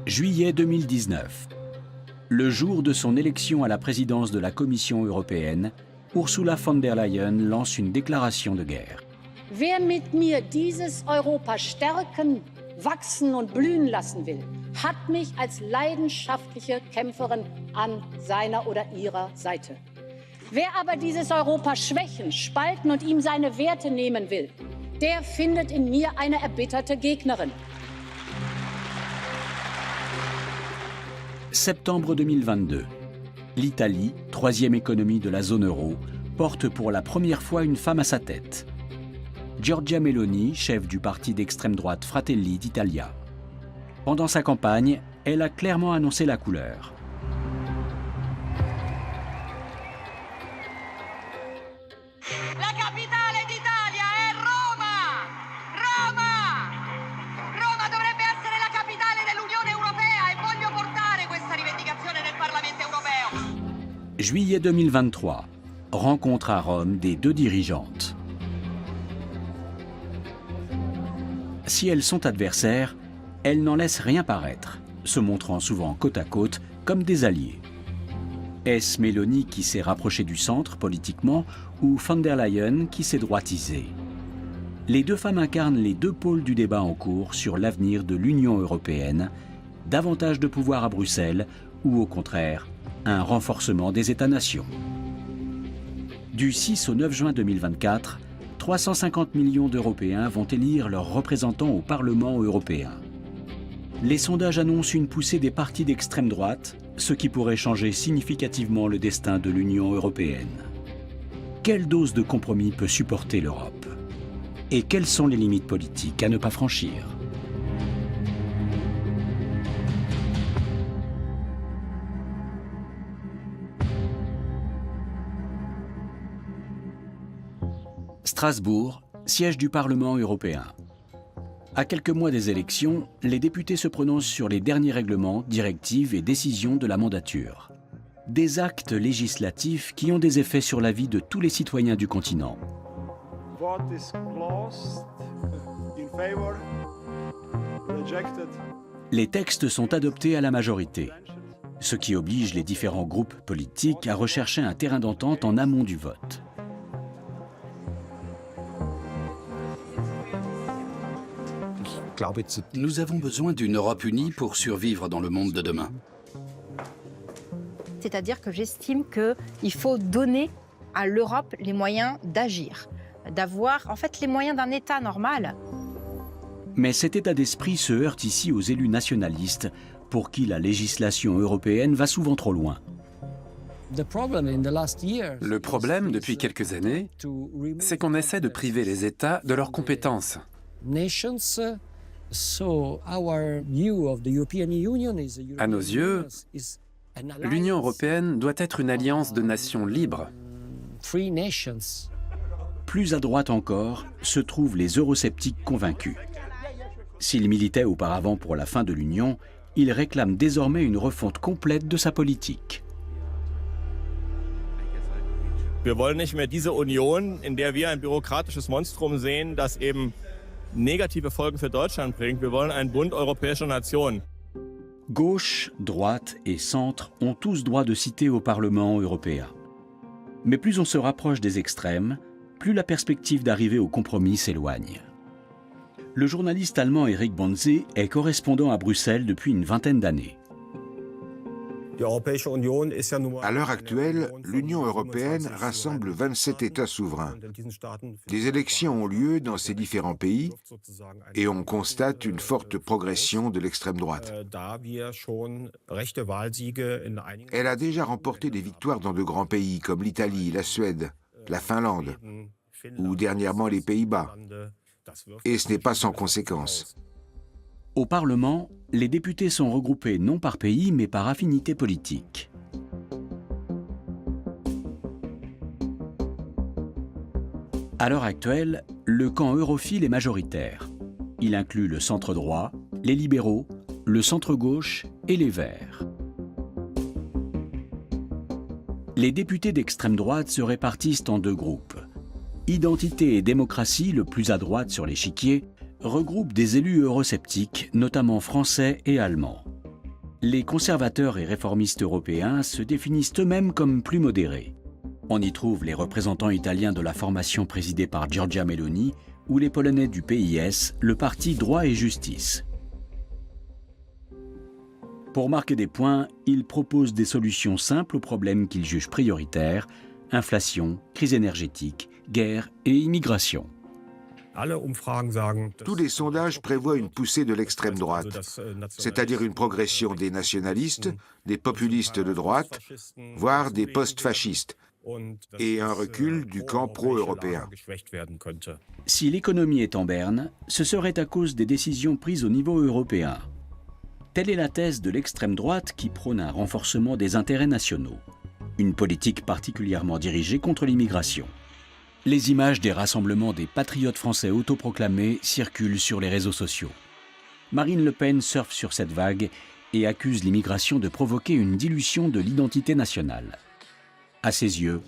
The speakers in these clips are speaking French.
Juillet 2019. Le jour de son élection à la présidence de la Commission européenne, Ursula von der Leyen lance une déclaration de guerre. Wer mit mir dieses Europa stärken, wachsen und blühen lassen will, hat mich als leidenschaftliche Kämpferin an seiner oder ihrer Seite. Wer aber dieses Europa schwächen, spalten und ihm seine Werte nehmen will, der findet in mir eine erbitterte Gegnerin. Septembre 2022. L'Italie, troisième économie de la zone euro, porte pour la première fois une femme à sa tête. Giorgia Meloni, chef du parti d'extrême droite Fratelli d'Italia. Pendant sa campagne, elle a clairement annoncé la couleur. La capitale d'Italia è Roma! Roma! Roma dovrebbe essere la capitale dell'Unione Europea e voglio portare questa rivendicazione nel Parlamento europeo. Juillet 2023. Rencontre à Rome des deux dirigeantes. Si elles sont adversaires, elles n'en laissent rien paraître, se montrant souvent côte à côte comme des alliés. Est-ce Meloni qui s'est rapprochée du centre politiquement ou von der Leyen qui s'est droitisée? Les deux femmes incarnent les deux pôles du débat en cours sur l'avenir de l'Union européenne, davantage de pouvoir à Bruxelles ou au contraire, un renforcement des États-nations. Du 6 au 9 juin 2024, 350 millions d'Européens vont élire leurs représentants au Parlement européen. Les sondages annoncent une poussée des partis d'extrême droite, ce qui pourrait changer significativement le destin de l'Union européenne. Quelle dose de compromis peut supporter l'Europe? Et quelles sont les limites politiques à ne pas franchir? Strasbourg, siège du Parlement européen. À quelques mois des élections, les députés se prononcent sur les derniers règlements, directives et décisions de la mandature. Des actes législatifs qui ont des effets sur la vie de tous les citoyens du continent. Vote is closed. In favor. Rejected. Les textes sont adoptés à la majorité, ce qui oblige les différents groupes politiques à rechercher un terrain d'entente en amont du vote. Nous avons besoin d'une Europe unie pour survivre dans le monde de demain. C'est-à-dire que j'estime qu'il faut donner à l'Europe les moyens d'agir, d'avoir en fait les moyens d'un État normal. Mais cet état d'esprit se heurte ici aux élus nationalistes, pour qui la législation européenne va souvent trop loin. Le problème depuis quelques années, c'est qu'on essaie de priver les États de leurs compétences. À nos yeux, l'Union européenne doit être une alliance de nations libres. Plus à droite encore se trouvent les eurosceptiques convaincus. S'ils militaient auparavant pour la fin de l'Union, ils réclament désormais une refonte complète de sa politique. Wir wollen nicht mehr diese Union, in der wir ein bürokratisches Monstrum sehen, das eben negative Folgen für Deutschland bringt. Wir wollen einen Bund europäischer Nationen. Gauche, droite et centre ont tous droit de citer au Parlement européen. Mais plus on se rapproche des extrêmes, plus la perspective d'arriver au compromis s'éloigne. Le journaliste allemand Eric Bonze est correspondant à Bruxelles depuis une vingtaine d'années. À l'heure actuelle, l'Union européenne rassemble 27 États souverains. Des élections ont lieu dans ces différents pays et on constate une forte progression de l'extrême droite. Elle a déjà remporté des victoires dans de grands pays comme l'Italie, la Suède, la Finlande ou dernièrement les Pays-Bas. Et ce n'est pas sans conséquence. Au Parlement, les députés sont regroupés non par pays, mais par affinité politique. À l'heure actuelle, le camp europhile est majoritaire. Il inclut le centre-droit, les libéraux, le centre-gauche et les Verts. Les députés d'extrême droite se répartissent en deux groupes. Identité et démocratie, le plus à droite sur l'échiquier, regroupe des élus eurosceptiques, notamment français et allemands. Les conservateurs et réformistes européens se définissent eux-mêmes comme plus modérés. On y trouve les représentants italiens de la formation présidée par Giorgia Meloni ou les Polonais du PIS, le parti Droit et Justice. Pour marquer des points, ils proposent des solutions simples aux problèmes qu'ils jugent prioritaires: inflation, crise énergétique, guerre et immigration. Tous les sondages prévoient une poussée de l'extrême droite, c'est-à-dire une progression des nationalistes, des populistes de droite, voire des post-fascistes, et un recul du camp pro-européen. Si l'économie est en berne, ce serait à cause des décisions prises au niveau européen. Telle est la thèse de l'extrême droite qui prône un renforcement des intérêts nationaux, une politique particulièrement dirigée contre l'immigration. Les images des rassemblements des patriotes français autoproclamés circulent sur les réseaux sociaux. Marine Le Pen surfe sur cette vague et accuse l'immigration de provoquer une dilution de l'identité nationale. À ses yeux,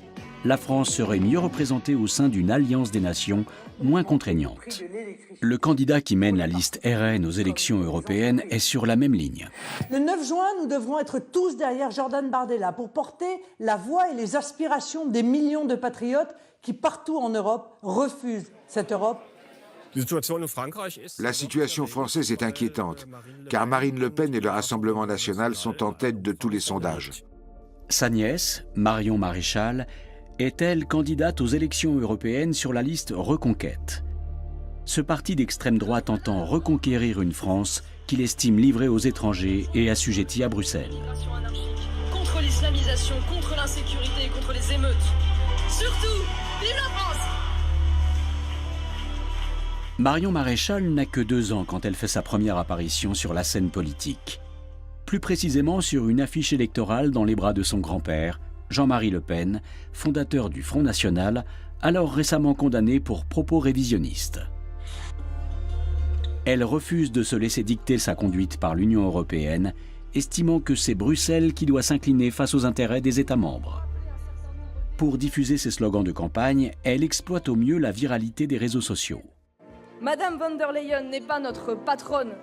la France serait mieux représentée au sein d'une alliance des nations moins contraignante. Le candidat qui mène la liste RN aux élections européennes est sur la même ligne. Le 9 juin, nous devrons être tous derrière Jordan Bardella pour porter la voix et les aspirations des millions de patriotes qui, partout en Europe, refusent cette Europe. La situation française est inquiétante, car Marine Le Pen et le Rassemblement national sont en tête de tous les sondages. Sa nièce, Marion Maréchal, est elle candidate aux élections européennes sur la liste Reconquête. Ce parti d'extrême droite entend reconquérir une France qu'il estime livrée aux étrangers et assujettie à Bruxelles. Contre l'islamisation, contre l'insécurité et contre les émeutes. Surtout, vive la France! Marion Maréchal n'a que 2 ans quand elle fait sa première apparition sur la scène politique. Plus précisément sur une affiche électorale dans les bras de son grand-père, Jean-Marie Le Pen, fondateur du Front National, alors récemment condamné pour propos révisionnistes. Elle refuse de se laisser dicter sa conduite par l'Union européenne, estimant que c'est Bruxelles qui doit s'incliner face aux intérêts des États membres. Pour diffuser ses slogans de campagne, elle exploite au mieux la viralité des réseaux sociaux. Madame von der Leyen n'est pas notre patronne.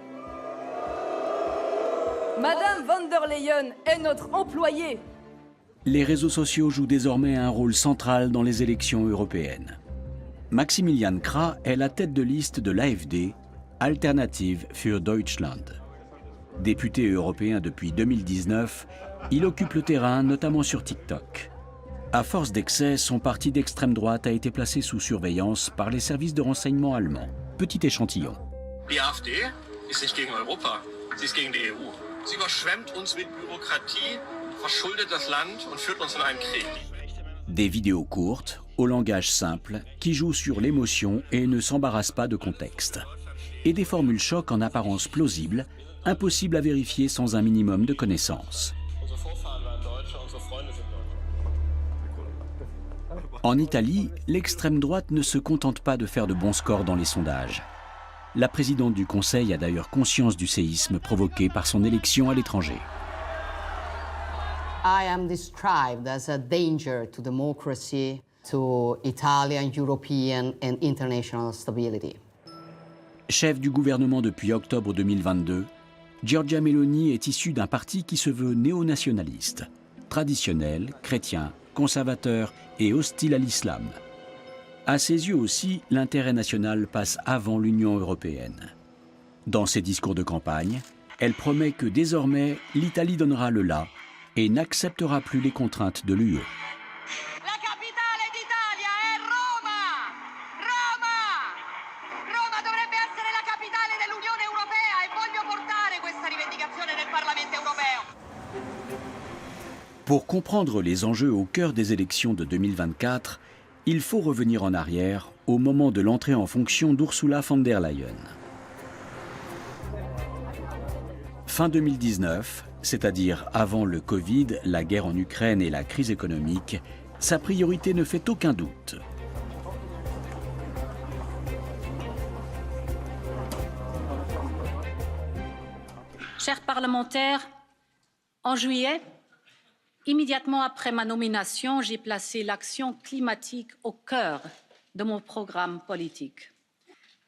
Madame von der Leyen est notre employée. Les réseaux sociaux jouent désormais un rôle central dans les élections européennes. Maximilian Krah est la tête de liste de l'AfD, Alternative für Deutschland. Député européen depuis 2019, il occupe le terrain notamment sur TikTok. À force d'excès, son parti d'extrême droite a été placé sous surveillance par les services de renseignement allemands. Petit échantillon. Die AfD ist nicht gegen Europa, sie ist gegen die EU. Sie überschwemmt uns mit Bürokratie, verschuldet das Land und führt uns in einen Krieg. Des vidéos courtes, au langage simple, qui jouent sur l'émotion et ne s'embarrassent pas de contexte. Et des formules choc en apparence plausibles, impossibles à vérifier sans un minimum de connaissances. En Italie, l'extrême droite ne se contente pas de faire de bons scores dans les sondages. La présidente du Conseil a d'ailleurs conscience du séisme provoqué par son élection à l'étranger. I am described as a danger to democracy, to Italian, European and international stability. Chef du gouvernement depuis octobre 2022, Giorgia Meloni est issue d'un parti qui se veut néo-nationaliste, traditionnel, chrétien, conservateur et hostile à l'islam. À ses yeux aussi, l'intérêt national passe avant l'Union européenne. Dans ses discours de campagne, elle promet que désormais, l'Italie donnera le la et n'acceptera plus les contraintes de l'UE. La capitale d'Italia è Roma! Roma! Roma dovrebbe essere la capitale dell'Unione Europea e voglio portare questa rivendicazione nel Parlamento europeo. Pour comprendre les enjeux au cœur des élections de 2024, il faut revenir en arrière au moment de l'entrée en fonction d'Ursula von der Leyen. Fin 2019, c'est-à-dire avant le Covid, la guerre en Ukraine et la crise économique, sa priorité ne fait aucun doute. Chers parlementaires, en juillet, immédiatement après ma nomination, j'ai placé l'action climatique au cœur de mon programme politique.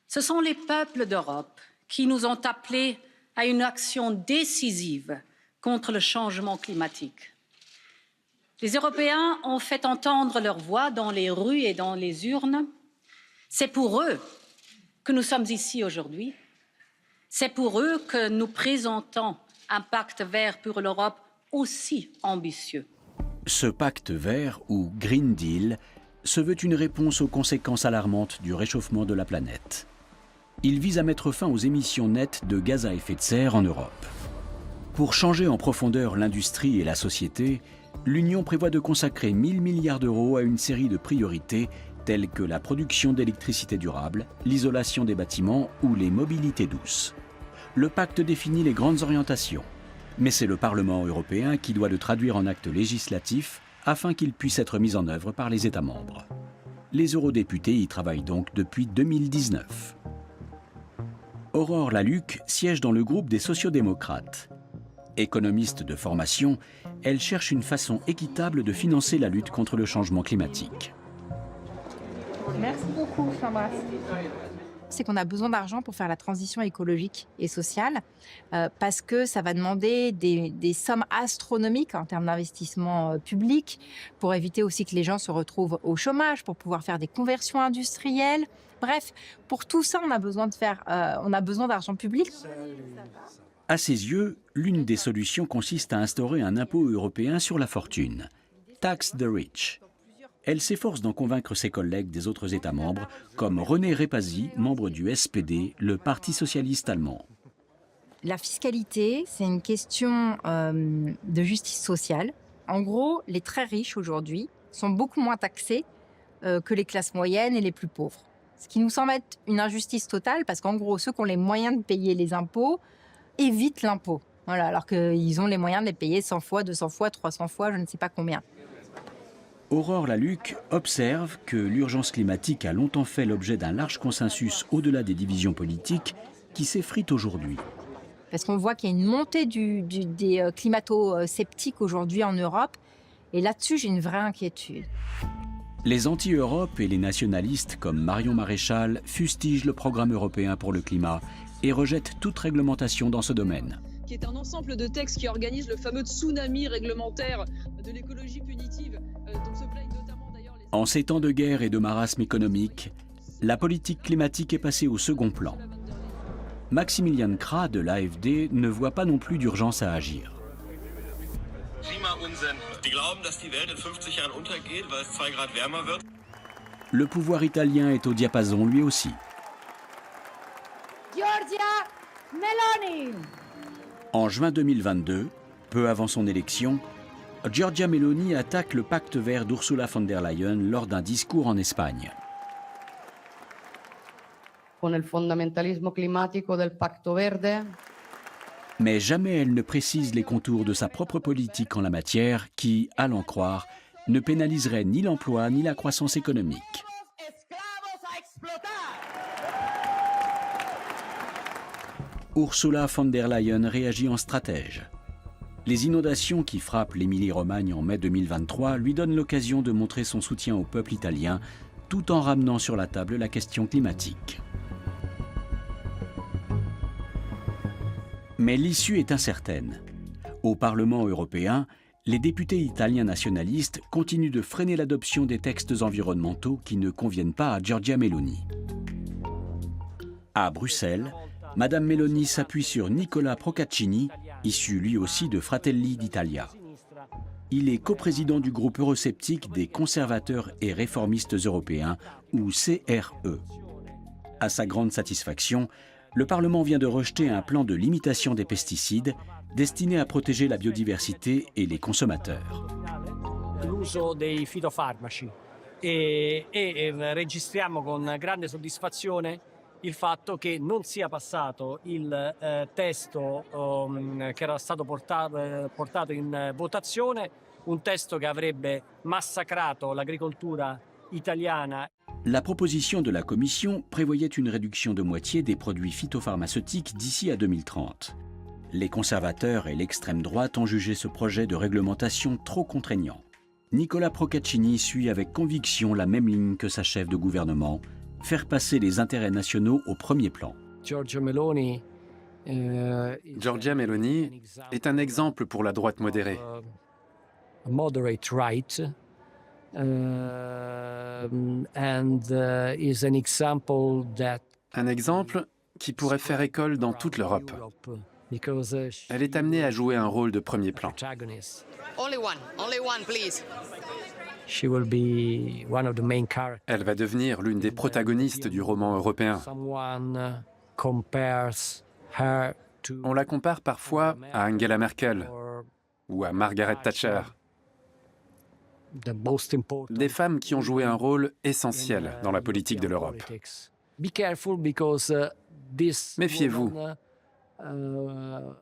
Ce sont les peuples d'Europe qui nous ont appelés à une action décisive contre le changement climatique. Les Européens ont fait entendre leur voix dans les rues et dans les urnes. C'est pour eux que nous sommes ici aujourd'hui. C'est pour eux que nous présentons un pacte vert pour l'Europe aussi ambitieux. Ce pacte vert, ou Green Deal, se veut une réponse aux conséquences alarmantes du réchauffement de la planète. Il vise à mettre fin aux émissions nettes de gaz à effet de serre en Europe. Pour changer en profondeur l'industrie et la société, l'Union prévoit de consacrer 1 000 milliards d'euros à une série de priorités telles que la production d'électricité durable, l'isolation des bâtiments ou les mobilités douces. Le pacte définit les grandes orientations, mais c'est le Parlement européen qui doit le traduire en actes législatifs afin qu'il puisse être mis en œuvre par les États membres. Les eurodéputés y travaillent donc depuis 2019. Aurore Lalucq siège dans le groupe des sociodémocrates. Économiste de formation, elle cherche une façon équitable de financer la lutte contre le changement climatique. Merci beaucoup, je t'embrasse. C'est qu'on a besoin d'argent pour faire la transition écologique et sociale, parce que ça va demander des sommes astronomiques en termes d'investissement public, pour éviter aussi que les gens se retrouvent au chômage, pour pouvoir faire des conversions industrielles. Bref, pour tout ça, on a besoin d'argent public. À ses yeux, l'une des solutions consiste à instaurer un impôt européen sur la fortune, Tax the Rich. Elle s'efforce d'en convaincre ses collègues des autres États membres, comme René Repasi, membre du SPD, le Parti socialiste allemand. La fiscalité, c'est une question de justice sociale. En gros, les très riches aujourd'hui sont beaucoup moins taxés que les classes moyennes et les plus pauvres. Ce qui nous semble être une injustice totale, parce qu'en gros, ceux qui ont les moyens de payer les impôts évitent l'impôt. Voilà, alors qu'ils ont les moyens de les payer 100 fois, 200 fois, 300 fois, je ne sais pas combien. Aurore Lalucq observe que l'urgence climatique a longtemps fait l'objet d'un large consensus au-delà des divisions politiques qui s'effritent aujourd'hui. Parce qu'on voit qu'il y a une montée des climato-sceptiques aujourd'hui en Europe. Et là-dessus, j'ai une vraie inquiétude. Les anti-Europe et les nationalistes comme Marion Maréchal fustigent le programme européen pour le climat et rejettent toute réglementation dans ce domaine. Qui est un ensemble de textes qui organise le fameux tsunami réglementaire de l'écologie punitive, dont se plaignent notamment d'ailleurs les... En ces temps de guerre et de marasme économique, la politique climatique est passée au second plan. Maximilian Krah de l'AfD ne voit pas non plus d'urgence à agir. Le pouvoir italien est au diapason lui aussi. Giorgia Meloni. En juin 2022, peu avant son élection, Giorgia Meloni attaque le pacte vert d'Ursula von der Leyen lors d'un discours en Espagne. Con il fondamentalismo climatico del Pacto Verde. Mais jamais elle ne précise les contours de sa propre politique en la matière qui, à l'en croire, ne pénaliserait ni l'emploi ni la croissance économique. Ursula von der Leyen réagit en stratège. Les inondations qui frappent l'Émilie-Romagne en mai 2023 lui donnent l'occasion de montrer son soutien au peuple italien, tout en ramenant sur la table la question climatique. Mais l'issue est incertaine. Au Parlement européen, les députés italiens nationalistes continuent de freiner l'adoption des textes environnementaux qui ne conviennent pas à Giorgia Meloni. À Bruxelles, Madame Meloni s'appuie sur Nicola Procaccini, issu lui aussi de Fratelli d'Italia. Il est coprésident du groupe eurosceptique des conservateurs et réformistes européens, ou CRE. À sa grande satisfaction, le Parlement vient de rejeter un plan de limitation des pesticides destiné à protéger la biodiversité et les consommateurs. L'uso dei fitofarmaci e registriamo con grande soddisfazione il fatto che non sia passato il testo che era stato portato in votazione, un testo che avrebbe massacrato l'agricoltura italiana. La proposition de la Commission prévoyait une réduction de moitié des produits phytopharmaceutiques d'ici à 2030. Les conservateurs et l'extrême droite ont jugé ce projet de réglementation trop contraignant. Nicola Procaccini suit avec conviction la même ligne que sa chef de gouvernement, faire passer les intérêts nationaux au premier plan. Giorgia Meloni Giorgia Meloni est un exemple pour la droite modérée. Moderate right, is an example that Un exemple qui pourrait faire école dans toute l'Europe. Elle est amenée à jouer un rôle de premier plan. Only one, please. She will be one of the main characters. Elle va devenir l'une des protagonistes du roman européen. Someone compares her to On la compare parfois à Angela Merkel ou à Margaret Thatcher, the most important des femmes qui ont joué un rôle essentiel dans la politique de l'Europe. Be careful because this Méfiez-vous. woman,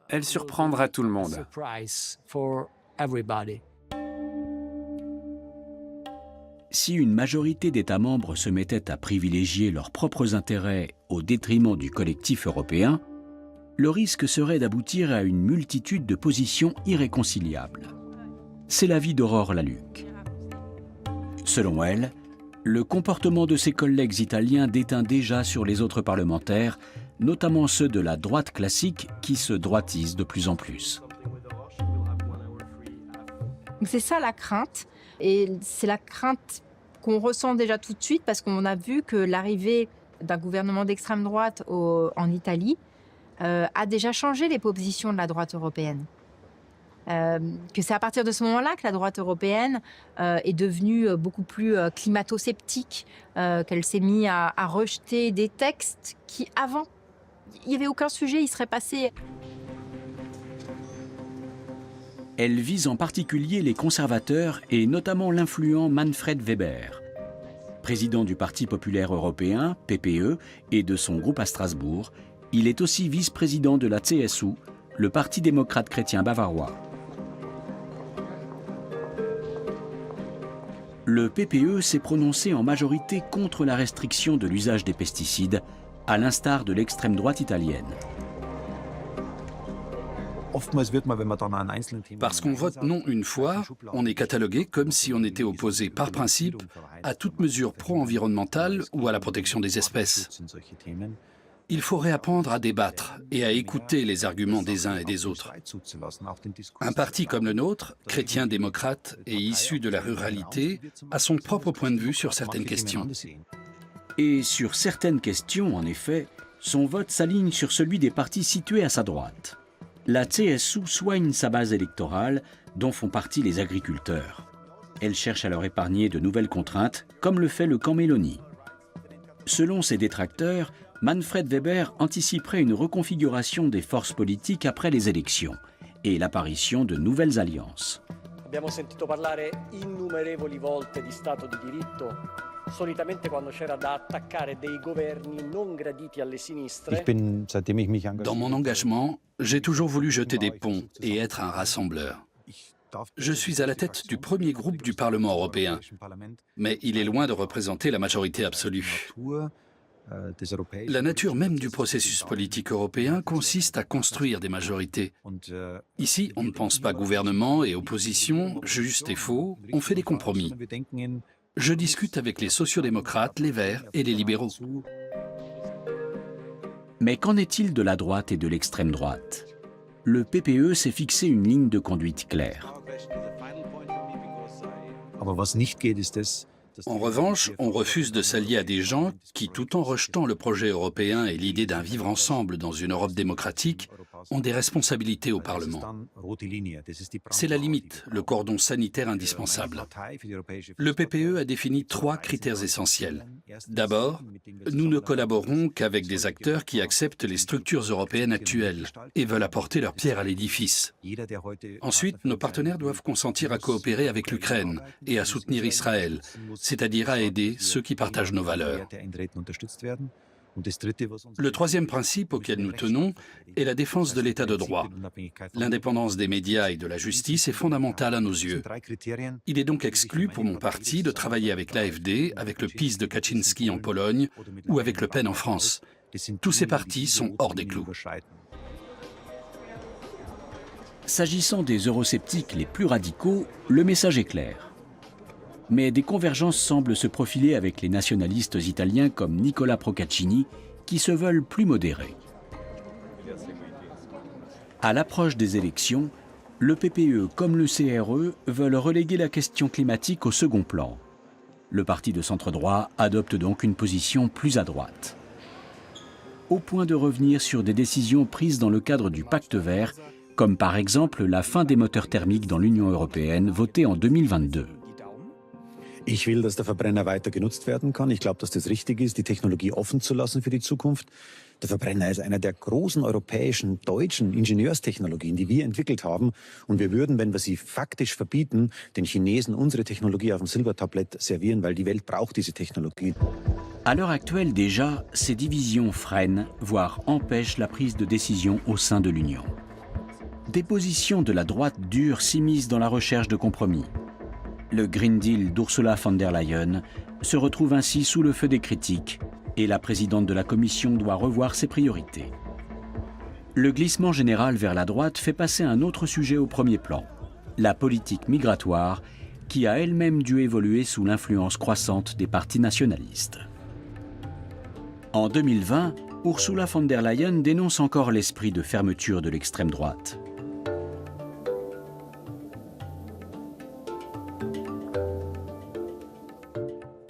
Elle surprendra tout le monde. surprise for everybody. Si une majorité d'États membres se mettait à privilégier leurs propres intérêts au détriment du collectif européen, le risque serait d'aboutir à une multitude de positions irréconciliables. C'est l'avis d'Aurore Laluc. Selon elle, le comportement de ses collègues italiens déteint déjà sur les autres parlementaires, notamment ceux de la droite classique qui se droitisent de plus en plus. C'est ça la crainte, et c'est la crainte qu'on ressent déjà tout de suite parce qu'on a vu que l'arrivée d'un gouvernement d'extrême droite en Italie a déjà changé les positions de la droite européenne. Que c'est à partir de ce moment-là que la droite européenne est devenue beaucoup plus climato-sceptique, qu'elle s'est mise à rejeter des textes qui, avant, il n'y avait aucun sujet, il serait passé. Elle vise en particulier les conservateurs et notamment l'influent Manfred Weber. Président du Parti populaire européen, PPE, et de son groupe à Strasbourg, il est aussi vice-président de la CSU, le Parti démocrate chrétien bavarois. Le PPE s'est prononcé en majorité contre la restriction de l'usage des pesticides, à l'instar de l'extrême droite italienne. Parce qu'on vote non une fois, on est catalogué comme si on était opposé par principe à toute mesure pro-environnementale ou à la protection des espèces. Il faut réapprendre à débattre et à écouter les arguments des uns et des autres. Un parti comme le nôtre, chrétien-démocrate et issu de la ruralité, a son propre point de vue sur certaines questions. Et sur certaines questions, en effet, son vote s'aligne sur celui des partis situés à sa droite. La CSU soigne sa base électorale, dont font partie les agriculteurs. Elle cherche à leur épargner de nouvelles contraintes, comme le fait le camp Meloni. Selon ses détracteurs, Manfred Weber anticiperait une reconfiguration des forces politiques après les élections et l'apparition de nouvelles alliances. Abbiamo sentito parlare innumerevoli volte di Stato di diritto, solitamente quando c'era da attaccare dei governi non graditi alle sinistre. Dans mon engagement, j'ai toujours voulu jeter des ponts et être un rassembleur. Je suis à la tête du premier groupe du Parlement européen, mais il est loin de représenter la majorité absolue. La nature même du processus politique européen consiste à construire des majorités. Ici, on ne pense pas gouvernement et opposition, juste et faux, on fait des compromis. Je discute avec les sociodémocrates, les Verts et les libéraux. Mais qu'en est-il de la droite et de l'extrême droite? Le PPE s'est fixé une ligne de conduite claire. En revanche, on refuse de s'allier à des gens qui, tout en rejetant le projet européen et l'idée d'un vivre ensemble dans une Europe démocratique, ont des responsabilités au Parlement. C'est la limite, le cordon sanitaire indispensable. Le PPE a défini 3 critères essentiels. D'abord, nous ne collaborons qu'avec des acteurs qui acceptent les structures européennes actuelles et veulent apporter leur pierre à l'édifice. Ensuite, nos partenaires doivent consentir à coopérer avec l'Ukraine et à soutenir Israël, c'est-à-dire à aider ceux qui partagent nos valeurs. Le troisième principe auquel nous tenons est la défense de l'état de droit. L'indépendance des médias et de la justice est fondamentale à nos yeux. Il est donc exclu pour mon parti de travailler avec l'AfD, avec le PiS de Kaczynski en Pologne ou avec Le Pen en France. Tous ces partis sont hors des clous. S'agissant des eurosceptiques les plus radicaux, le message est clair. Mais des convergences semblent se profiler avec les nationalistes italiens comme Nicola Procaccini, qui se veulent plus modérés. À l'approche des élections, le PPE comme le CRE veulent reléguer la question climatique au second plan. Le parti de centre-droit adopte donc une position plus à droite. Au point de revenir sur des décisions prises dans le cadre du Pacte vert, comme par exemple la fin des moteurs thermiques dans l'Union européenne, votée en 2022. Ich will, dass der Verbrenner weiter genutzt werden kann. Ich glaube, dass das richtig ist, die Technologie offen zu lassen für die Zukunft. Der Verbrenner ist einer der großen europäischen, deutschen Ingenieurstechnologien, die wir entwickelt haben. Und wir würden, wenn wir sie faktisch verbieten, den Chinesen unsere Technologie auf dem Silbertablett servieren, weil die Welt braucht diese Technologie. À l'heure actuelle déjà, ces divisions freinent, voire empêchent la prise de décision au sein de l'Union. Des positions de la droite dure s'immiscent dans la recherche de compromis. Le Green Deal d'Ursula von der Leyen se retrouve ainsi sous le feu des critiques et la présidente de la Commission doit revoir ses priorités. Le glissement général vers la droite fait passer un autre sujet au premier plan, la politique migratoire qui a elle-même dû évoluer sous l'influence croissante des partis nationalistes. En 2020, Ursula von der Leyen dénonce encore l'esprit de fermeture de l'extrême droite.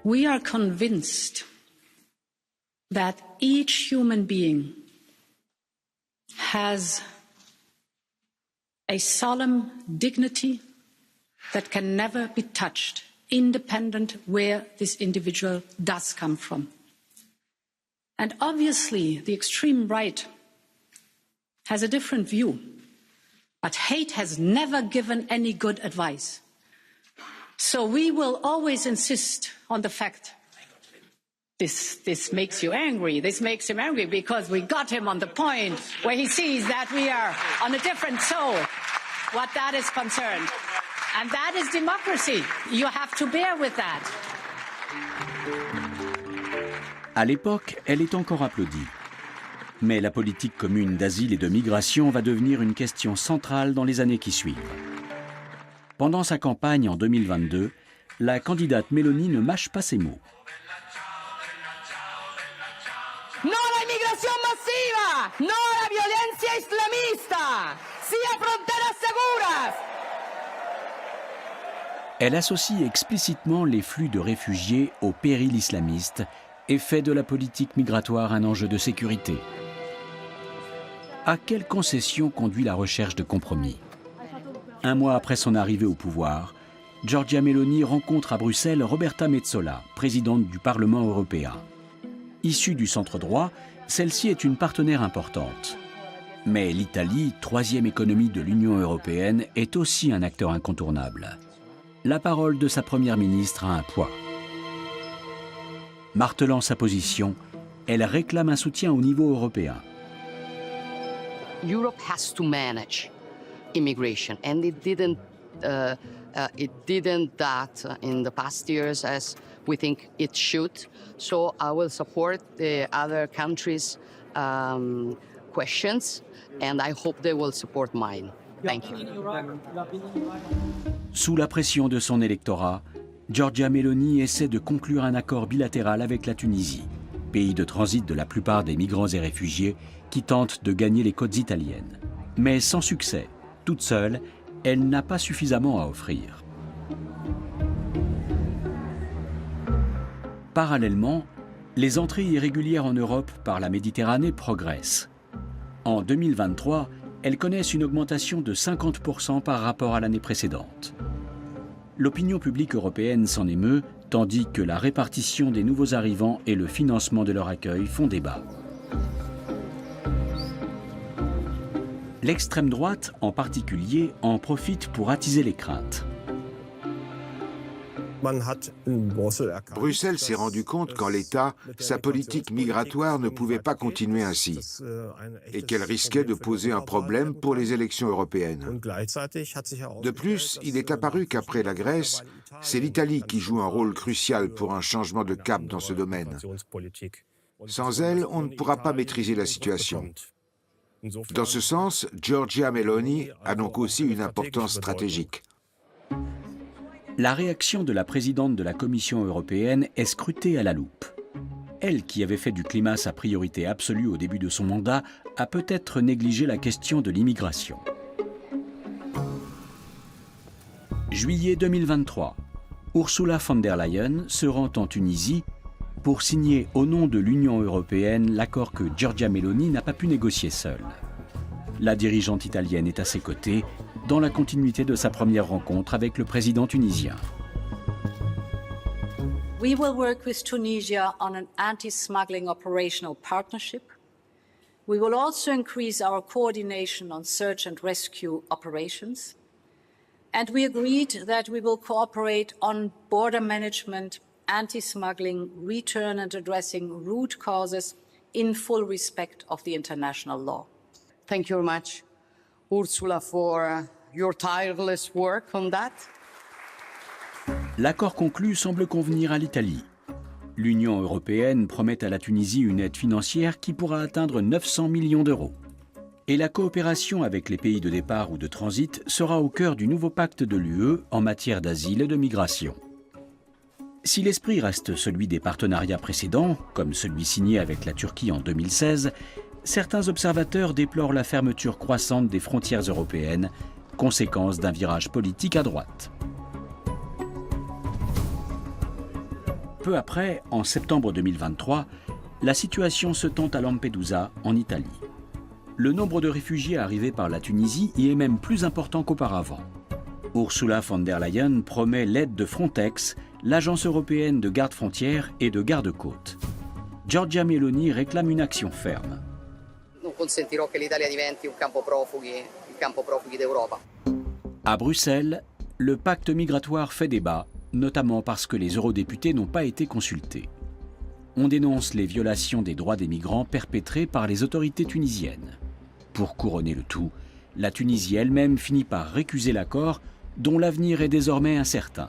We are convinced that each human being has a solemn dignity that can never be touched, independent where this individual does come from. And obviously, the extreme right has a different view, but hate has never given any good advice. So we will always insist on the fact this makes you angry. This makes him angry because we got him on the point where he sees that we are on a different soul, what that is concerned. And that is democracy. You have to bear with that. À l'époque, elle est encore applaudie. Mais la politique commune d'asile et de migration va devenir une question centrale dans les années qui suivent. Pendant sa campagne en 2022, la candidate Meloni ne mâche pas ses mots. No alla immigrazione massiva! No alla violenza islamista! Sia fronteras seguras! Elle associe explicitement les flux de réfugiés au péril islamiste et fait de la politique migratoire un enjeu de sécurité. À quelle concession conduit la recherche de compromis ? Un mois après son arrivée au pouvoir, Giorgia Meloni rencontre à Bruxelles Roberta Metsola, présidente du Parlement européen. Issue du centre-droit, celle-ci est une partenaire importante. Mais l'Italie, troisième économie de l'Union européenne, est aussi un acteur incontournable. La parole de sa première ministre a un poids. Martelant sa position, elle réclame un soutien au niveau européen. Europe has to manage immigration, and it didn't that in the past years as we think it should. So I will support the other countries' questions, and I hope they will support mine. Thank you. Sous la pression de son électorat, Giorgia Meloni essaie de conclure un accord bilatéral avec la Tunisie, pays de transit de la plupart des migrants et réfugiés qui tentent de gagner les côtes italiennes. Mais sans succès. Toute seule, elle n'a pas suffisamment à offrir. Parallèlement, les entrées irrégulières en Europe par la Méditerranée progressent. En 2023, elles connaissent une augmentation de 50% par rapport à l'année précédente. L'opinion publique européenne s'en émeut, tandis que la répartition des nouveaux arrivants et le financement de leur accueil font débat. L'extrême droite, en particulier, en profite pour attiser les craintes. Bruxelles s'est rendu compte qu'en l'état, sa politique migratoire ne pouvait pas continuer ainsi et qu'elle risquait de poser un problème pour les élections européennes. De plus, il est apparu qu'après la Grèce, c'est l'Italie qui joue un rôle crucial pour un changement de cap dans ce domaine. Sans elle, on ne pourra pas maîtriser la situation. Dans ce sens, Giorgia Meloni a donc aussi une importance stratégique. La réaction de la présidente de la Commission européenne est scrutée à la loupe. Elle, qui avait fait du climat sa priorité absolue au début de son mandat, a peut-être négligé la question de l'immigration. Juillet 2023. Ursula von der Leyen se rend en Tunisie pour signer au nom de l'Union européenne l'accord que Giorgia Meloni n'a pas pu négocier seule. La dirigeante italienne est à ses côtés, dans la continuité de sa première rencontre avec le président tunisien. We will work with Tunisia on an anti-smuggling operational partnership. We will also increase our coordination on search and rescue operations. And we agreed that we will cooperate on border management, anti-smuggling, return and addressing root causes in full respect of the international law. Thank you very much, Ursula, for your tireless work on that. L'accord conclu semble convenir à l'Italie. L'Union européenne promet à la Tunisie une aide financière qui pourra atteindre 900 millions d'euros. Et la coopération avec les pays de départ ou de transit sera au cœur du nouveau pacte de l'UE en matière d'asile et de migration. Si l'esprit reste celui des partenariats précédents, comme celui signé avec la Turquie en 2016, certains observateurs déplorent la fermeture croissante des frontières européennes, conséquence d'un virage politique à droite. Peu après, en septembre 2023, la situation se tend à Lampedusa, en Italie. Le nombre de réfugiés arrivés par la Tunisie y est même plus important qu'auparavant. Ursula von der Leyen promet l'aide de Frontex, l'agence européenne de garde-frontières et de garde-côtes. Giorgia Meloni réclame une action ferme. Non consentirò che l'Italia diventi un campo profughi d'Europa. À Bruxelles, le pacte migratoire fait débat, notamment parce que les eurodéputés n'ont pas été consultés. On dénonce les violations des droits des migrants perpétrées par les autorités tunisiennes. Pour couronner le tout, la Tunisie elle-même finit par récuser l'accord, dont l'avenir est désormais incertain.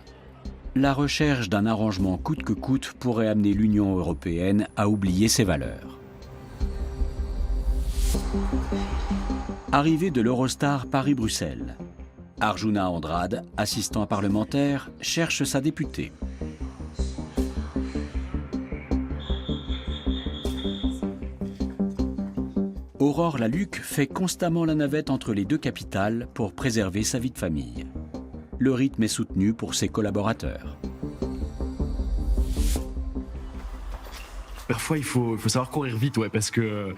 La recherche d'un arrangement coûte que coûte pourrait amener l'Union européenne à oublier ses valeurs. Arrivée de l'Eurostar Paris-Bruxelles. Arjuna Andrade, assistant parlementaire, cherche sa députée. Aurore Lalucq fait constamment la navette entre les deux capitales pour préserver sa vie de famille. Le rythme est soutenu pour ses collaborateurs. Parfois, il faut savoir courir vite, ouais, parce que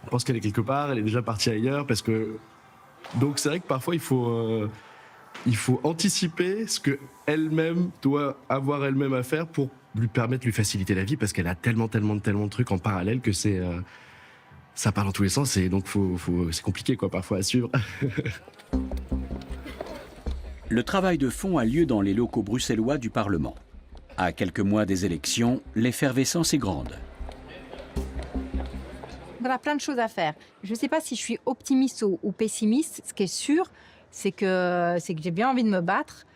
on pense qu'elle est quelque part, elle est déjà partie ailleurs, parce que donc c'est vrai que parfois il faut anticiper ce que elle-même doit avoir elle-même à faire pour lui permettre de lui faciliter la vie, parce qu'elle a tellement de trucs en parallèle que ça part dans tous les sens et donc c'est compliqué quoi parfois à suivre. Le travail de fond a lieu dans les locaux bruxellois du Parlement. À quelques mois des élections, l'effervescence est grande. On a plein de choses à faire. Je ne sais pas si je suis optimiste ou pessimiste. Ce qui est sûr, c'est que j'ai bien envie de me battre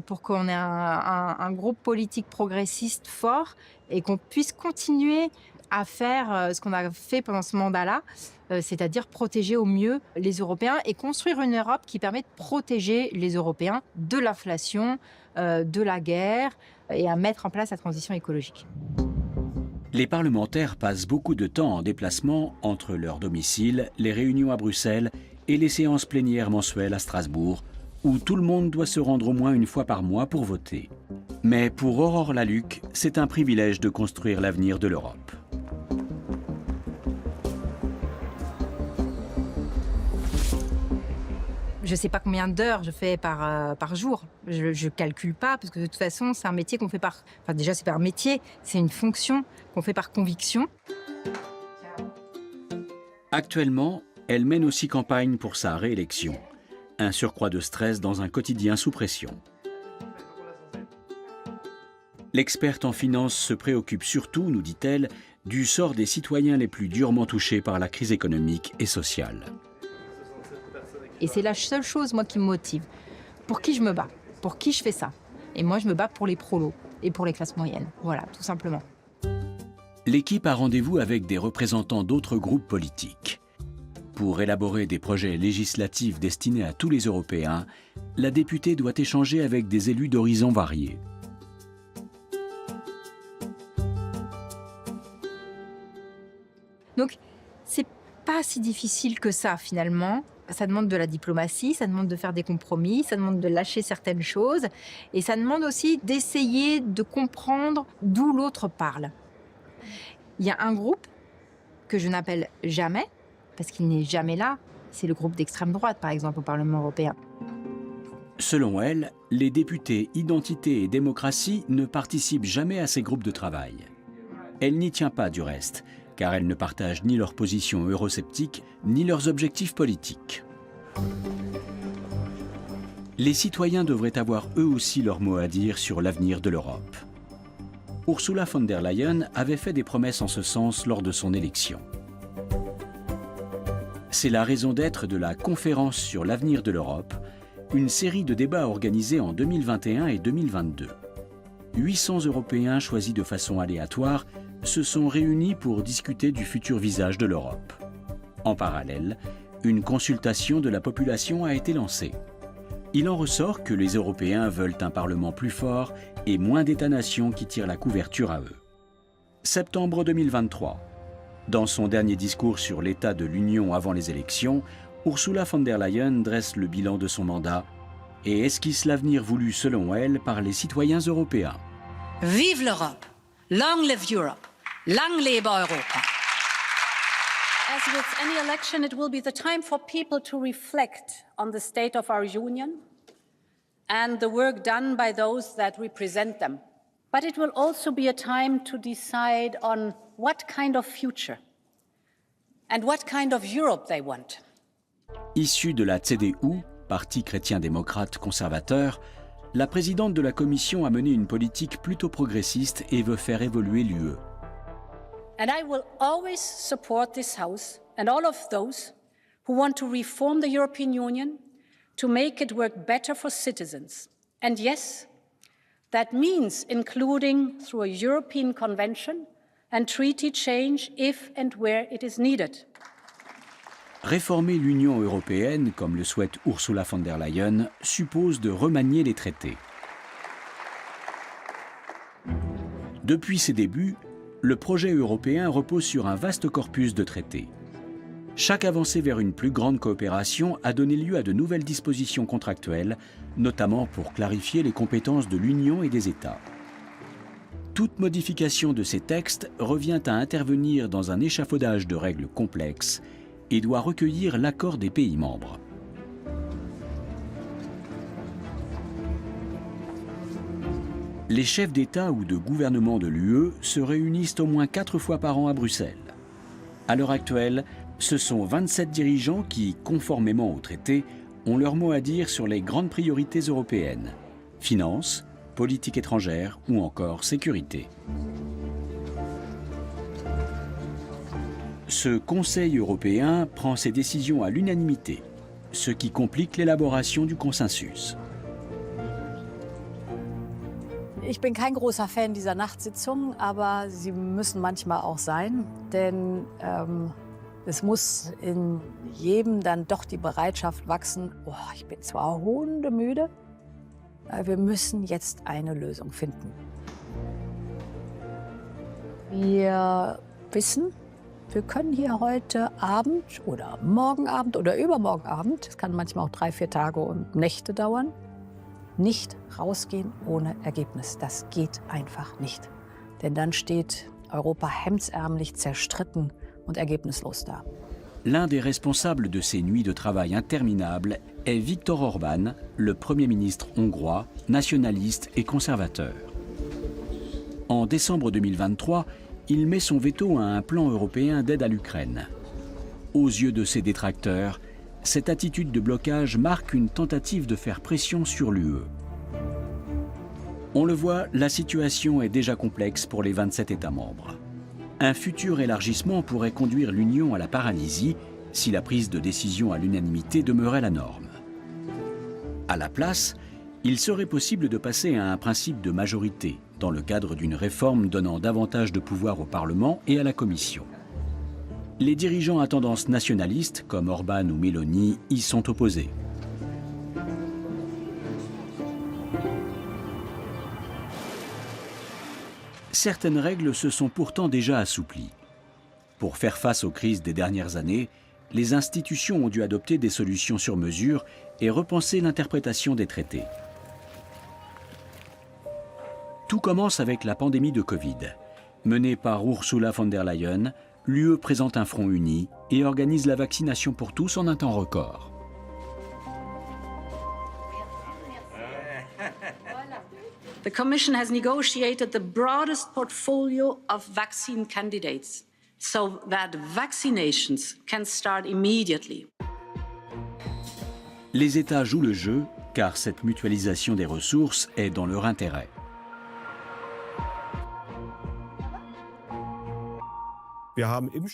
pour qu'on ait un groupe politique progressiste fort et qu'on puisse continuer à faire ce qu'on a fait pendant ce mandat-là, c'est-à-dire protéger au mieux les Européens et construire une Europe qui permet de protéger les Européens de l'inflation, de la guerre et à mettre en place la transition écologique. Les parlementaires passent beaucoup de temps en déplacement entre leur domicile, les réunions à Bruxelles et les séances plénières mensuelles à Strasbourg, où tout le monde doit se rendre au moins une fois par mois pour voter. Mais pour Aurore Lalucq, c'est un privilège de construire l'avenir de l'Europe. Je ne sais pas combien d'heures je fais par jour. Je ne calcule pas, parce que de toute façon, c'est un métier qu'on fait par... Enfin, déjà, c'est pas un métier, c'est une fonction qu'on fait par conviction. Actuellement, elle mène aussi campagne pour sa réélection. Un surcroît de stress dans un quotidien sous pression. L'experte en finance se préoccupe surtout, nous dit-elle, du sort des citoyens les plus durement touchés par la crise économique et sociale. Et c'est la seule chose, moi, qui me motive. Pour qui je me bats? Pour qui je fais ça? Et moi, je me bats pour les prolos et pour les classes moyennes. Voilà, tout simplement. L'équipe a rendez-vous avec des représentants d'autres groupes politiques. Pour élaborer des projets législatifs destinés à tous les Européens, la députée doit échanger avec des élus d'horizons variés. Donc, c'est pas si difficile que ça, finalement. Ça demande de la diplomatie, ça demande de faire des compromis, ça demande de lâcher certaines choses, et ça demande aussi d'essayer de comprendre d'où l'autre parle. Il y a un groupe que je n'appelle jamais, parce qu'il n'est jamais là, c'est le groupe d'extrême droite, par exemple, au Parlement européen. Selon elle, les députés Identité et Démocratie ne participent jamais à ces groupes de travail. Elle n'y tient pas du reste, car elle ne partage ni leur position eurosceptique, ni leurs objectifs politiques. Les citoyens devraient avoir eux aussi leur mot à dire sur l'avenir de l'Europe. Ursula von der Leyen avait fait des promesses en ce sens lors de son élection. C'est la raison d'être de la Conférence sur l'avenir de l'Europe, une série de débats organisés en 2021 et 2022. 800 Européens choisis de façon aléatoire se sont réunis pour discuter du futur visage de l'Europe. En parallèle, une consultation de la population a été lancée. Il en ressort que les Européens veulent un Parlement plus fort et moins d'États-nations qui tirent la couverture à eux. Septembre 2023. Dans son dernier discours sur l'état de l'Union avant les élections, Ursula von der Leyen dresse le bilan de son mandat et esquisse l'avenir voulu, selon elle, par les citoyens européens. Vive l'Europe! Long live Europe! Lang lebe Europa! As with any election, it will be the time for people to reflect on the state of our union and the work done by those that represent them. But it will also be a time to decide on what kind of future and what kind of Europe they want. Issue de la CDU, Parti chrétien-démocrate conservateur, la présidente de la Commission a mené une politique plutôt progressiste et veut faire évoluer l'UE. And I will always support this House and all of those who want to reform the European Union to make it work better for citizens. And yes, that means including through a European Convention and treaty change if and where it is needed. Réformer l'Union européenne, comme le souhaite Ursula von der Leyen, suppose de remanier les traités. Depuis ses débuts, le projet européen repose sur un vaste corpus de traités. Chaque avancée vers une plus grande coopération a donné lieu à de nouvelles dispositions contractuelles, notamment pour clarifier les compétences de l'Union et des États. Toute modification de ces textes revient à intervenir dans un échafaudage de règles complexes et doit recueillir l'accord des pays membres. Les chefs d'État ou de gouvernement de l'UE se réunissent au moins 4 fois par an à Bruxelles. À l'heure actuelle, ce sont 27 dirigeants qui, conformément au traité, ont leur mot à dire sur les grandes priorités européennes: finances, politique étrangère ou encore sécurité. Ce Conseil européen prend ses décisions à l'unanimité, ce qui complique l'élaboration du consensus. Ich bin kein großer Fan dieser Nachtsitzungen, aber sie müssen manchmal auch sein, denn es muss in jedem dann doch die Bereitschaft wachsen, oh, ich bin zwar hundemüde, aber wir müssen jetzt eine Lösung finden. Wir wissen, wir können hier heute Abend oder morgen Abend oder übermorgen Abend, das kann manchmal auch 3, 4 Tage und Nächte dauern, nicht rausgehen ohne Ergebnis. Das geht einfach nicht. Denn dann steht Europa hemdsärmlich zerstritten und ergebnislos da. L'un des responsables de ces nuits de travail interminables est Viktor Orbán, le Premier ministre hongrois, nationaliste et conservateur. En décembre 2023, il met son veto à un plan européen d'aide à l'Ukraine. Aux yeux de ses détracteurs, cette attitude de blocage marque une tentative de faire pression sur l'UE. On le voit, la situation est déjà complexe pour les 27 États membres. Un futur élargissement pourrait conduire l'Union à la paralysie si la prise de décision à l'unanimité demeurait la norme. À la place, il serait possible de passer à un principe de majorité dans le cadre d'une réforme donnant davantage de pouvoir au Parlement et à la Commission. Les dirigeants à tendance nationaliste, comme Orbán ou Meloni, y sont opposés. Certaines règles se sont pourtant déjà assouplies. Pour faire face aux crises des dernières années, les institutions ont dû adopter des solutions sur mesure et repenser l'interprétation des traités. Tout commence avec la pandémie de Covid. Menée par Ursula von der Leyen, l'UE présente un front uni et organise la vaccination pour tous en un temps record. The Commission has negotiated the broadest portfolio of vaccine candidates so that vaccinations can start immediately. Les États jouent le jeu car cette mutualisation des ressources est dans leur intérêt.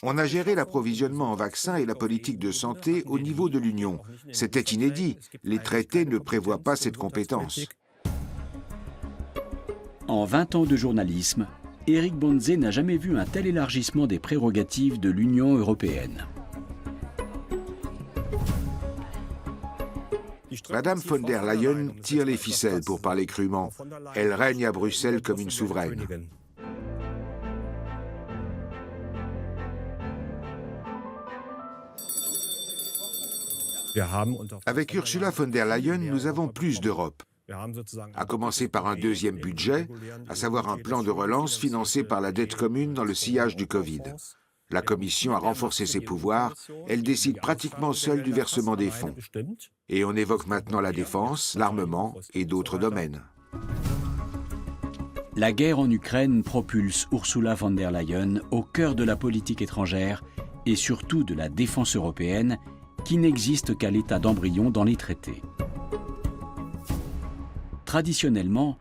On a géré l'approvisionnement en vaccins et la politique de santé au niveau de l'Union. C'était inédit. Les traités ne prévoient pas cette compétence. En 20 ans de journalisme, Eric Bonze n'a jamais vu un tel élargissement des prérogatives de l'Union européenne. Madame von der Leyen tire les ficelles, pour parler crûment. Elle règne à Bruxelles comme une souveraine. Avec Ursula von der Leyen, nous avons plus d'Europe. À commencer par un deuxième budget, à savoir un plan de relance financé par la dette commune dans le sillage du Covid. La Commission a renforcé ses pouvoirs, elle décide pratiquement seule du versement des fonds. Et on évoque maintenant la défense, l'armement et d'autres domaines. La guerre en Ukraine propulse Ursula von der Leyen au cœur de la politique étrangère et surtout de la défense européenne, qui n'existe qu'à l'état d'embryon dans les traités. Traditionnellement,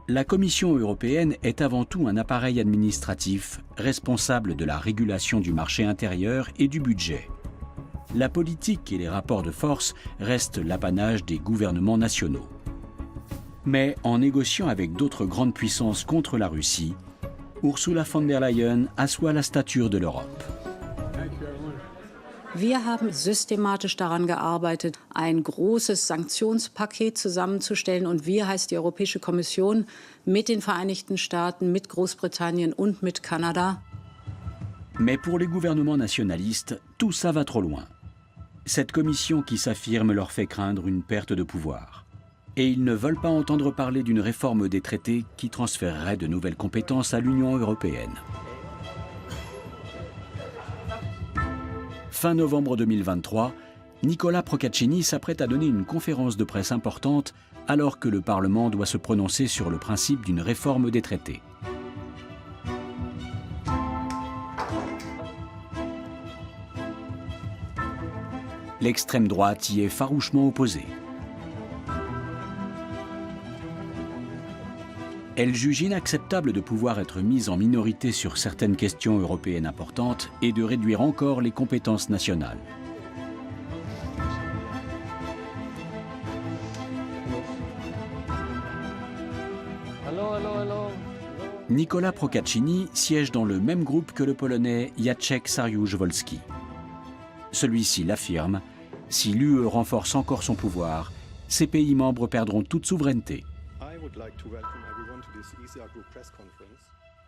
la Commission européenne est avant tout un appareil administratif responsable de la régulation du marché intérieur et du budget. La politique et les rapports de force restent l'apanage des gouvernements nationaux. Mais en négociant avec d'autres grandes puissances contre la Russie, Ursula von der Leyen assoit la stature de l'Europe. Wir haben systematisch daran gearbeitet, ein großes Sanktionspaket zusammenzustellen. Und wir heißt die Europäische Kommission mit den Vereinigten Staaten, mit Großbritannien und mit Kanada. Mais pour les gouvernements nationalistes, tout ça va trop loin. Cette commission qui s'affirme leur fait craindre une perte de pouvoir. Et ils ne veulent pas entendre parler d'une réforme des traités qui transférerait de nouvelles compétences à l'Union européenne. Fin novembre 2023, Nicola Procaccini s'apprête à donner une conférence de presse importante alors que le Parlement doit se prononcer sur le principe d'une réforme des traités. L'extrême droite y est farouchement opposée. Elle juge inacceptable de pouvoir être mise en minorité sur certaines questions européennes importantes et de réduire encore les compétences nationales. Nicola Procaccini siège dans le même groupe que le Polonais Jacek Saryusz-Wolski. Celui-ci l'affirme, si l'UE renforce encore son pouvoir, ses pays membres perdront toute souveraineté.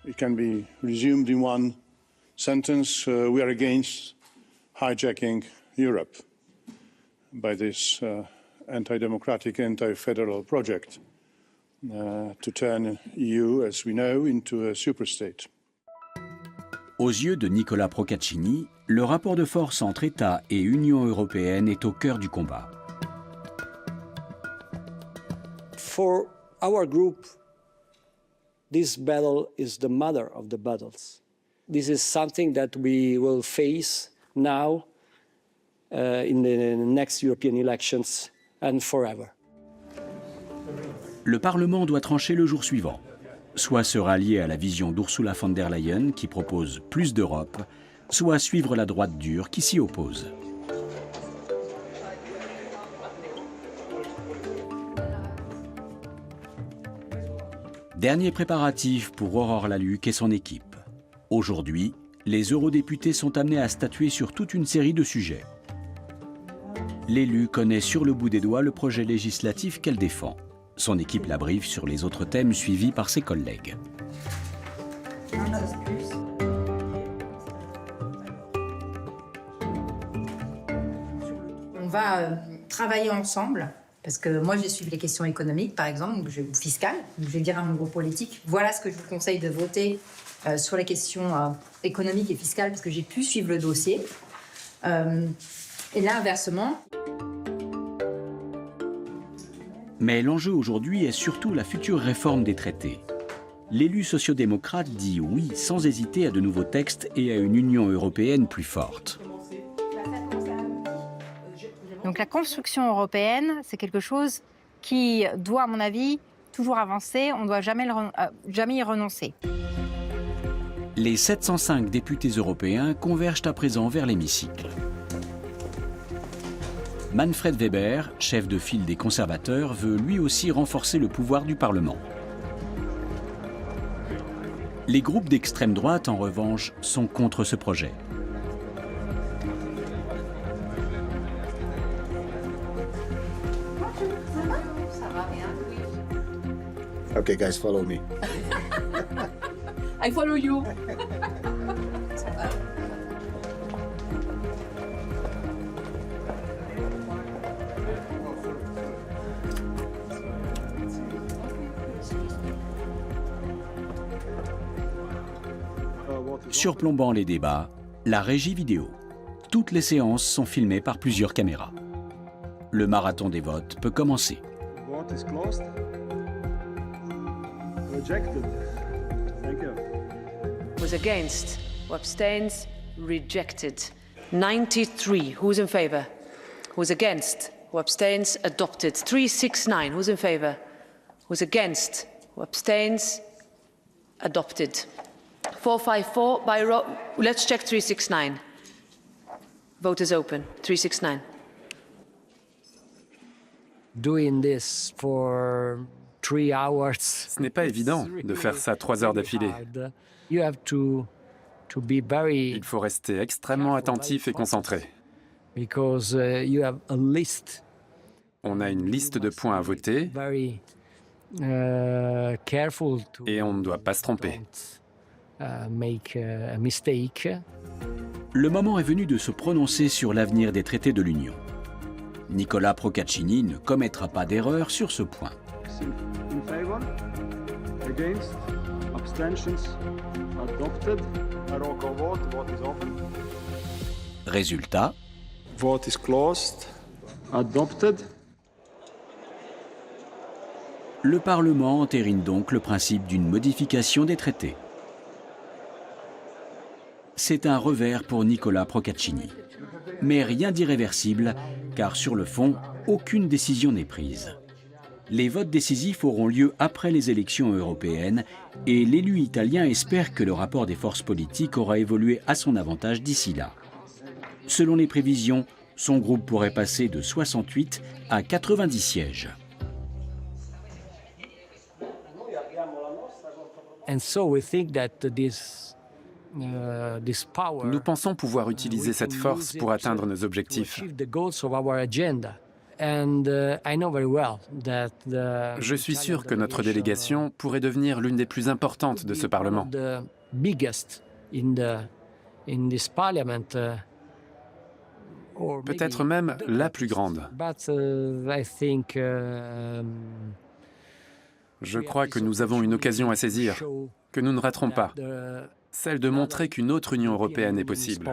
It can be resumed in one sentence. We are against hijacking Europe by this anti-democratic, anti-federal project to turn EU, as we know, into a superstate. Aux yeux de Nicola Procaccini, le rapport de force entre États et Union européenne est au cœur du combat. For our group, this battle is the mother of the battles. This is something that we will face now in the next European elections and forever. Le Parlement doit trancher le jour suivant. Soit se rallier à la vision d'Ursula von der Leyen qui propose plus d'Europe, soit suivre la droite dure qui s'y oppose. Dernier préparatif pour Aurore Lalucq et son équipe. Aujourd'hui, les eurodéputés sont amenés à statuer sur toute une série de sujets. L'élu connaît sur le bout des doigts le projet législatif qu'elle défend. Son équipe la briefe sur les autres thèmes suivis par ses collègues. va travailler ensemble, parce que moi, j'ai suivi les questions économiques, par exemple, ou fiscales. Donc, je vais dire à mon groupe politique, voilà ce que je vous conseille de voter sur les questions économiques et fiscales, parce que j'ai pu suivre le dossier. Et là, inversement... Mais l'enjeu aujourd'hui est surtout la future réforme des traités. L'élu sociodémocrate dit oui sans hésiter à de nouveaux textes et à une Union européenne plus forte. Donc la construction européenne, c'est quelque chose qui doit, à mon avis, toujours avancer. On ne doit jamais y renoncer. Les 705 députés européens convergent à présent vers l'hémicycle. Manfred Weber, chef de file des conservateurs, veut lui aussi renforcer le pouvoir du Parlement. Les groupes d'extrême droite, en revanche, sont contre ce projet. Okay, guys, follow me. I follow you. Surplombant les débats, la régie vidéo. Toutes les séances sont filmées par plusieurs caméras. Le marathon des votes peut commencer. Vote is closed. Rejected. Thank you. Who's against? Who abstains? Rejected. 93. Who's in favor? Who's against? Who abstains? Adopted. 369. Who's in favor? Who's against? Who abstains? Adopted. 454 by roll. Let's check 369. Vote is open. 369. Doing this for 3 hours. Ce n'est pas évident de faire ça 3 heures d'affilée. You have to be very. Il faut rester extrêmement attentif et concentré. Because you have a list. On a une liste de points à voter. Very careful to. Et on ne doit pas se tromper. Make a mistake. Le moment est venu de se prononcer sur l'avenir des traités de l'Union. Nicola Procaccini ne commettra pas d'erreur sur ce point. In favor? Against? Abstentions? Adopted. A roll call vote. Vote is open. Résultat. Vote is closed. Adopted. Le Parlement entérine donc le principe d'une modification des traités. C'est un revers pour Nicola Procaccini. Mais rien d'irréversible, car sur le fond, aucune décision n'est prise. Les votes décisifs auront lieu après les élections européennes et l'élu italien espère que le rapport des forces politiques aura évolué à son avantage d'ici là. Selon les prévisions, son groupe pourrait passer de 68 à 90 sièges. And so we think that Nous pensons pouvoir utiliser cette force pour atteindre nos objectifs. Je suis sûr que notre délégation pourrait devenir l'une des plus importantes de ce Parlement. Peut-être même la plus grande. Je crois que nous avons une occasion à saisir, que nous ne raterons pas. Celle de montrer qu'une autre Union européenne est possible.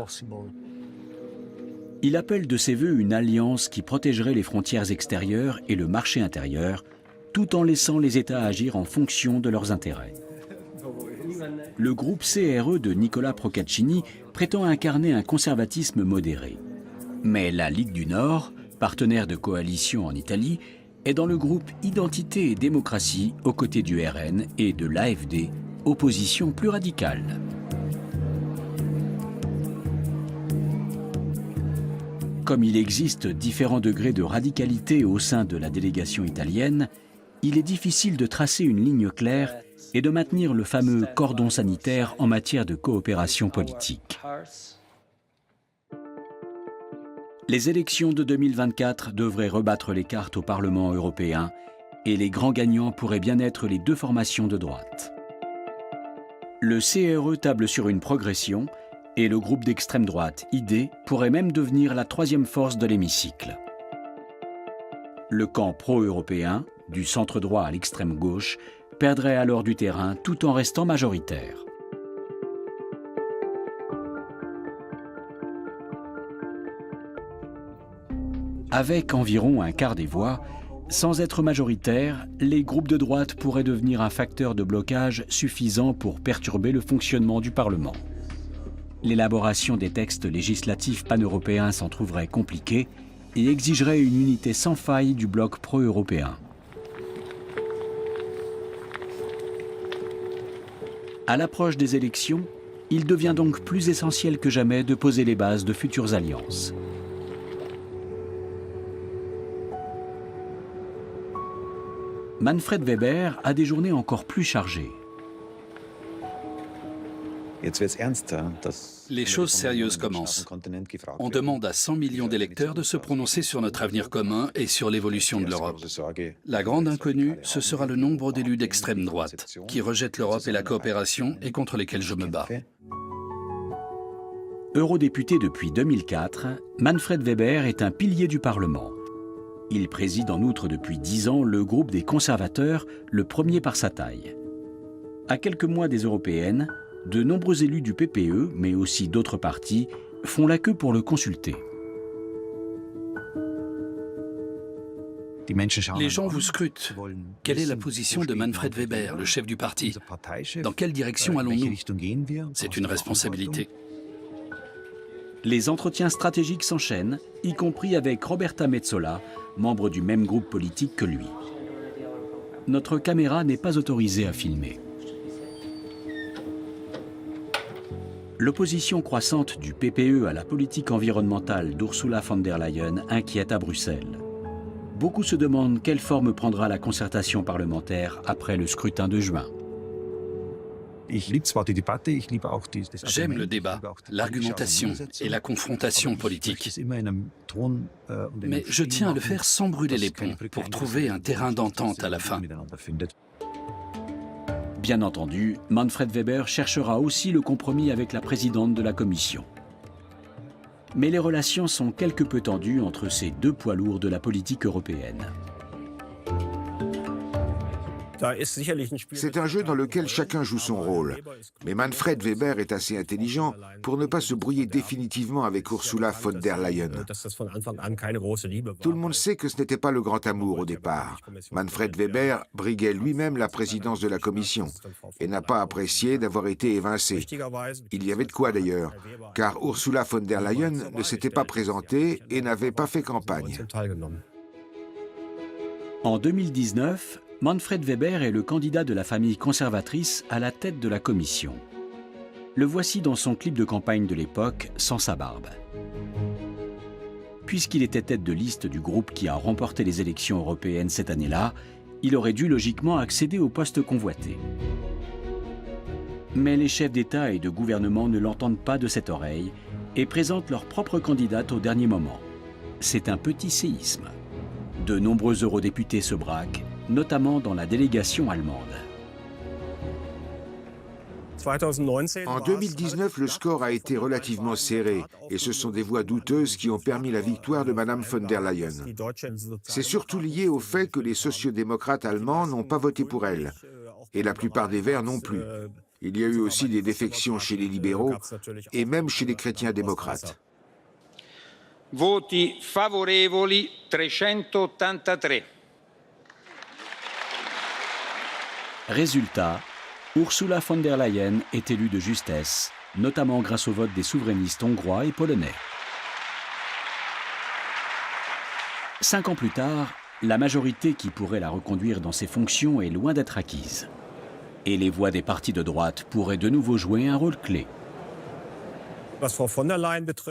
Il appelle de ses vœux une alliance qui protégerait les frontières extérieures et le marché intérieur, tout en laissant les États agir en fonction de leurs intérêts. Le groupe CRE de Nicola Procaccini prétend incarner un conservatisme modéré. Mais la Ligue du Nord, partenaire de coalition en Italie, est dans le groupe Identité et démocratie aux côtés du RN et de l'AfD, opposition plus radicale. Comme il existe différents degrés de radicalité au sein de la délégation italienne, il est difficile de tracer une ligne claire et de maintenir le fameux cordon sanitaire en matière de coopération politique. Les élections de 2024 devraient rebattre les cartes au Parlement européen et les grands gagnants pourraient bien être les deux formations de droite. Le CRE table sur une progression et le groupe d'extrême droite, ID, pourrait même devenir la troisième force de l'hémicycle. Le camp pro-européen, du centre-droit à l'extrême gauche, perdrait alors du terrain tout en restant majoritaire. Avec environ un quart des voix, sans être majoritaires, les groupes de droite pourraient devenir un facteur de blocage suffisant pour perturber le fonctionnement du Parlement. L'élaboration des textes législatifs pan-européens s'en trouverait compliquée et exigerait une unité sans faille du bloc pro-européen. À l'approche des élections, il devient donc plus essentiel que jamais de poser les bases de futures alliances. Manfred Weber a des journées encore plus chargées. Les choses sérieuses commencent. On demande à 100 millions d'électeurs de se prononcer sur notre avenir commun et sur l'évolution de l'Europe. La grande inconnue, ce sera le nombre d'élus d'extrême droite, qui rejettent l'Europe et la coopération et contre lesquels je me bats. Eurodéputé depuis 2004, Manfred Weber est un pilier du Parlement. Il préside en outre depuis 10 ans le groupe des conservateurs, le premier par sa taille. À quelques mois des européennes, de nombreux élus du PPE, mais aussi d'autres partis, font la queue pour le consulter. Les gens vous scrutent. Quelle est la position de Manfred Weber, le chef du parti? Dans quelle direction allons-nous? C'est une responsabilité. Les entretiens stratégiques s'enchaînent, y compris avec Roberta Metsola, membre du même groupe politique que lui. Notre caméra n'est pas autorisée à filmer. L'opposition croissante du PPE à la politique environnementale d'Ursula von der Leyen inquiète à Bruxelles. Beaucoup se demandent quelle forme prendra la concertation parlementaire après le scrutin de juin. J'aime le débat, l'argumentation et la confrontation politique. Mais je tiens à le faire sans brûler les ponts, pour trouver un terrain d'entente à la fin. Bien entendu, Manfred Weber cherchera aussi le compromis avec la présidente de la Commission. Mais les relations sont quelque peu tendues entre ces deux poids lourds de la politique européenne. C'est un jeu dans lequel chacun joue son rôle. Mais Manfred Weber est assez intelligent pour ne pas se brouiller définitivement avec Ursula von der Leyen. Tout le monde sait que ce n'était pas le grand amour au départ. Manfred Weber briguait lui-même la présidence de la Commission et n'a pas apprécié d'avoir été évincé. Il y avait de quoi d'ailleurs, car Ursula von der Leyen ne s'était pas présentée et n'avait pas fait campagne. En 2019, Manfred Weber est le candidat de la famille conservatrice à la tête de la Commission. Le voici dans son clip de campagne de l'époque, sans sa barbe. Puisqu'il était tête de liste du groupe qui a remporté les élections européennes cette année-là, il aurait dû logiquement accéder au poste convoité. Mais les chefs d'État et de gouvernement ne l'entendent pas de cette oreille et présentent leur propre candidate au dernier moment. C'est un petit séisme. De nombreux eurodéputés se braquent, notamment dans la délégation allemande. En 2019, le score a été relativement serré et ce sont des voix douteuses qui ont permis la victoire de Mme von der Leyen. C'est surtout lié au fait que les sociodémocrates allemands n'ont pas voté pour elle et la plupart des Verts non plus. Il y a eu aussi des défections chez les libéraux et même chez les chrétiens démocrates. Voti favorevoli 383. Résultat, Ursula von der Leyen est élue de justesse, notamment grâce au vote des souverainistes hongrois et polonais. 5 ans plus tard, la majorité qui pourrait la reconduire dans ses fonctions est loin d'être acquise. Et les voix des partis de droite pourraient de nouveau jouer un rôle clé.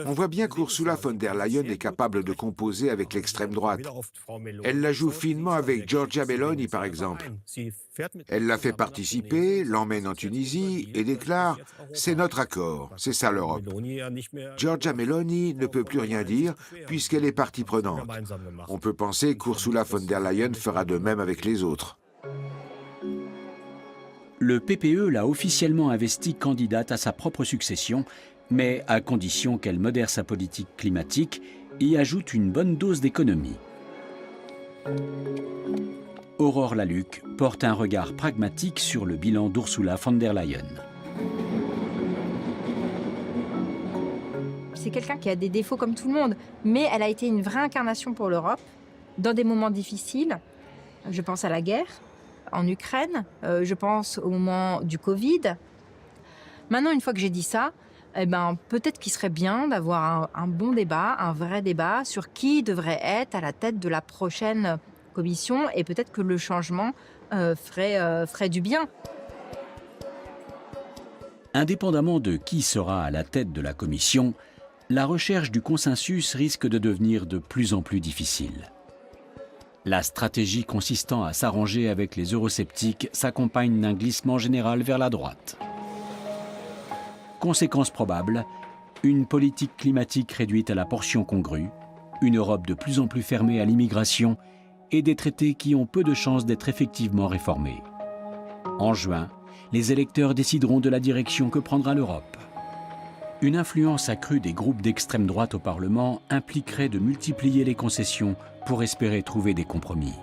On voit bien qu'Ursula von der Leyen est capable de composer avec l'extrême droite. Elle la joue finement avec Giorgia Meloni, par exemple. Elle la fait participer, l'emmène en Tunisie et déclare « C'est notre accord, c'est ça l'Europe ». Giorgia Meloni ne peut plus rien dire puisqu'elle est partie prenante. On peut penser qu'Ursula von der Leyen fera de même avec les autres. Le PPE l'a officiellement investie candidate à sa propre succession, mais à condition qu'elle modère sa politique climatique et ajoute une bonne dose d'économie. Aurore Lalucq porte un regard pragmatique sur le bilan d'Ursula von der Leyen. C'est quelqu'un qui a des défauts comme tout le monde, mais elle a été une vraie incarnation pour l'Europe dans des moments difficiles. Je pense à la guerre en Ukraine, je pense au moment du Covid. Maintenant, une fois que j'ai dit ça, eh ben, peut-être qu'il serait bien d'avoir un bon débat, un vrai débat sur qui devrait être à la tête de la prochaine commission, et peut-être que le changement ferait du bien. Indépendamment de qui sera à la tête de la commission, la recherche du consensus risque de devenir de plus en plus difficile. La stratégie consistant à s'arranger avec les eurosceptiques s'accompagne d'un glissement général vers la droite. Conséquence probable, une politique climatique réduite à la portion congrue, une Europe de plus en plus fermée à l'immigration et des traités qui ont peu de chances d'être effectivement réformés. En juin, les électeurs décideront de la direction que prendra l'Europe. Une influence accrue des groupes d'extrême droite au Parlement impliquerait de multiplier les concessions pour espérer trouver des compromis.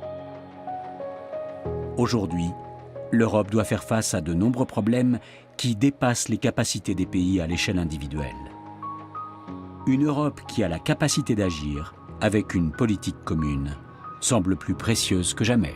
Aujourd'hui, l'Europe doit faire face à de nombreux problèmes qui dépassent les capacités des pays à l'échelle individuelle. Une Europe qui a la capacité d'agir avec une politique commune semble plus précieuse que jamais.